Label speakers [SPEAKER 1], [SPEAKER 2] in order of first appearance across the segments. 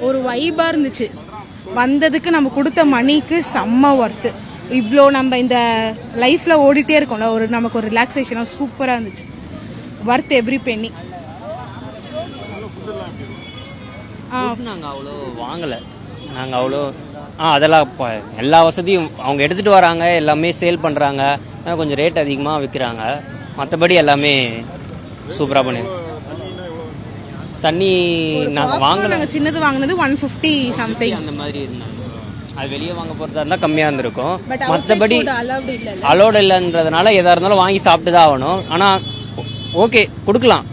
[SPEAKER 1] ஒரு வைபாக இருந்துச்சு. வந்ததுக்கு நம்ம கொடுத்த மணிக்கு செம்ம ஒர்த்து. இவ்வளோ நம்ம இந்த லைஃப்பில் ஓடிட்டே இருக்கோம்ல, நமக்கு ஒரு ரிலாக்ஸேஷனாக சூப்பராக இருந்துச்சு. Worth every penny.
[SPEAKER 2] நாங்கள் அவ்வளோ வாங்கலை. நாங்கள் அவ்வளோ அதெல்லாம் இப்போ எல்லா வசதியும் அவங்க எடுத்துகிட்டு வராங்க, எல்லாமே சேல் பண்ணுறாங்க, கொஞ்சம் ரேட் அதிகமாக விற்கிறாங்க. மற்றபடி எல்லாமே சூப்பராக பண்ணிடுறோம். தண்ணி நாங்கள் வாங்கல,
[SPEAKER 1] நாங்கள் சின்னது வாங்கினது 150 சம்திங்
[SPEAKER 2] அந்த மாதிரி இருந்தாங்க. அது வெளியே வாங்க போகிறதா இருந்தால் கம்மியாக இருந்திருக்கும். மற்றபடி அலோடு இல்லைன்றதுனால எதாக இருந்தாலும் வாங்கி சாப்பிட்டு தான் ஆகணும். ஆனால் ஓகே கொடுக்கலாம்,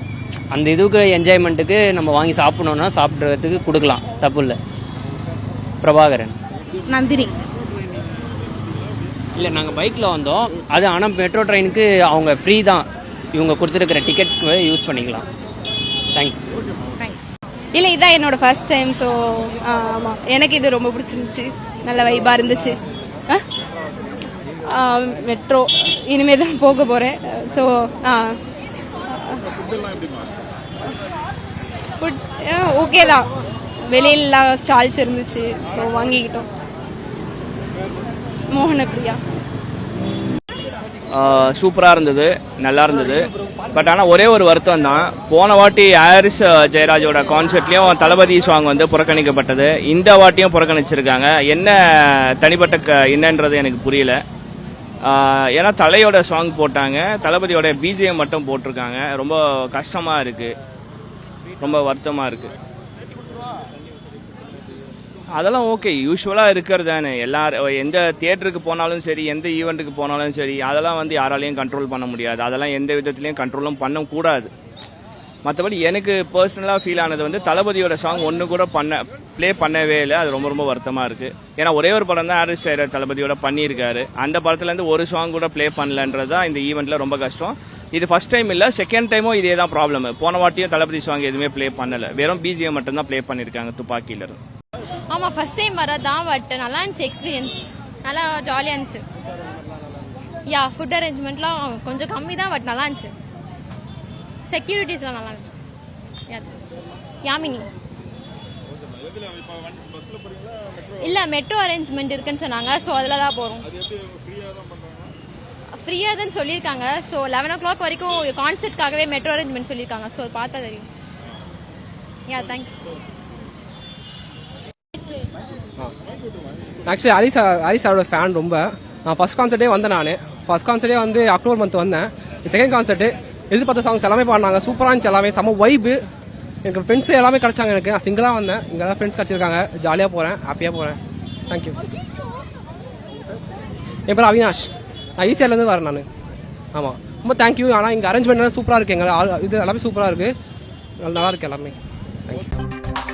[SPEAKER 2] அந்த இதுக்கு என்ஜாய்மெண்ட்டுக்கு நம்ம வாங்கி சாப்பிடணுன்னா சாப்பிட்றதுக்கு கொடுக்கலாம், தப்பு இல்லை. பிரபாகரன்.
[SPEAKER 1] நந்தினி.
[SPEAKER 2] இல்லை நாங்கள் பைக்கில் வந்தோம். அது ஆனால் மெட்ரோ ட்ரெயினுக்கு அவங்க ஃப்ரீ தான், இவங்க கொடுத்துருக்கிற டிக்கெட்ஸ்க்கு யூஸ் பண்ணிக்கலாம். தேங்க்ஸ்.
[SPEAKER 3] இல்லை இதான் என்னோட ஃபர்ஸ்ட் டைம். ஸோ ஆமாம், எனக்கு இது ரொம்ப பிடிச்சிருந்துச்சு, நல்ல வைபாக இருந்துச்சு. மெட்ரோ இனிமேல் தான் போக போகிறேன். ஸோ ஃபுட் ஓகே தான், வெளியிலலாம் ஸ்டால்ஸ் இருந்துச்சு, ஸோ வாங்கிக்கிட்டோம். மோகனப்பிரியா.
[SPEAKER 4] சூப்பராக இருந்தது, நல்லா இருந்தது. பட் ஆனால் ஒரே ஒரு வருத்தம் தான், போன வாட்டி ஹாரிஸ் ஜெயராஜோட கான்சர்ட்லேயும் தளபதி சாங் வந்து புறக்கணிக்கப்பட்டது, இந்த வாட்டியும் புறக்கணிச்சிருக்காங்க. என்ன தனிப்பட்ட என்னன்றது எனக்கு புரியல. ஏன்னா தலையோட சாங் போட்டாங்க, தளபதியோட பிஜிஎம் மட்டும் போட்டிருக்காங்க. ரொம்ப கஷ்டமாக இருக்குது, ரொம்ப வருத்தமாக இருக்குது. அதெல்லாம் ஓகே, யூஸ்வலாக இருக்கிறது தானே. எல்லாரும் எந்த தியேட்டருக்கு போனாலும் சரி, எந்த ஈவெண்ட்டுக்கு போனாலும் சரி, அதெல்லாம் வந்து யாராலையும் கண்ட்ரோல் பண்ண முடியாது. அதெல்லாம் எந்த விதத்துலையும் கண்ட்ரோலும் பண்ணக்கூடாது. மற்றபடி எனக்கு பர்சனலாக ஃபீல் ஆனது வந்து தளபதியோட சாங் ஒன்று கூட ப்ளே பண்ணவே இல்லை. அது ரொம்ப ரொம்ப வருத்தமாக இருக்குது. ஏன்னா ஒரே ஒரு படம் தான் ஹாரிஸ் ஜெயராஜ் தளபதியோட பண்ணியிருக்காரு. அந்த படத்துலேருந்து ஒரு சாங் கூட ப்ளே பண்ணலன்றது தான் இந்த ஈவெண்ட்டில் ரொம்ப கஷ்டம். இது ஃபர்ஸ்ட் டைம் இல்லை, செகண்ட் டைமும் இதே தான் ப்ராப்ளம். போன வாட்டியும் தளபதி சாங் எதுவுமே ப்ளே பண்ணலை, வெறும் பிஜிஎம் மட்டும்தான் ப்ளே பண்ணியிருக்காங்க துப்பாக்கியில.
[SPEAKER 3] ஆமாம், ஃபர்ஸ்ட் டைம் வரதான். பட் நல்லா இருந்துச்சு, எக்ஸ்பீரியன்ஸ் நல்லா ஜாலியாக இருந்துச்சு. யா, ஃபுட் அரேஞ்ச்மெண்ட்லாம் கொஞ்சம் கம்மி தான், பட் நல்லா இருந்துச்சு. செக்யூரிட்டிஸ்லாம் நல்லா இருந்துச்சு. யாமினி. இல்லை, மெட்ரோ அரேஞ்ச்மெண்ட் இருக்குன்னு சொன்னாங்க, ஸோ அதில் தான் போகிறோம். ஃப்ரீயாக தான் சொல்லியிருக்காங்க. ஸோ 11 o'clock வரைக்கும் கான்சர்ட்காகவே மெட்ரோ அரேஞ்ச்மெண்ட் சொல்லியிருக்காங்க. ஸோ பார்த்தா தெரியும். யா, தேங்க்யூ.
[SPEAKER 5] ஆக்சுவலி ஹரிஸாரோட ஃபேன் ரொம்ப. நான் ஃபர்ஸ்ட் கான்சர்ட்டே வந்தேன். ஃபர்ஸ்ட் கான்சர்ட்டே வந்து அக்டோபர் மந்த் வந்தேன். செகண்ட் கான்சர்ட்டு எதிர்பார்த்த சாங்ஸ் எல்லாமே பாடினாங்க, சூப்பராக இருந்துச்சு. எல்லாமே செம்ம வைப்பு. எனக்கு ஃப்ரெண்ட்ஸ் எல்லாமே கிடைச்சாங்க. எனக்கு நான் சிங்கிளாக வந்தேன், இங்கே தான் ஃப்ரெண்ட்ஸ் கிடச்சிருக்காங்க. ஜாலியாக போகிறேன், ஹாப்பியாக போகிறேன். தேங்க்யூ. என் பேர் அவினாஷ், நான் ஈசிஆர்லேருந்து வரேன் நான். ஆமாம், ரொம்ப தேங்க்யூ. ஆனால் இங்கே அரேஞ்ச்மெண்ட் சூப்பராக இருக்குது, எங்கள் இது எல்லாமே சூப்பராக இருக்குது, நல்லா இருக்குது எல்லாமே. தேங்க்யூ.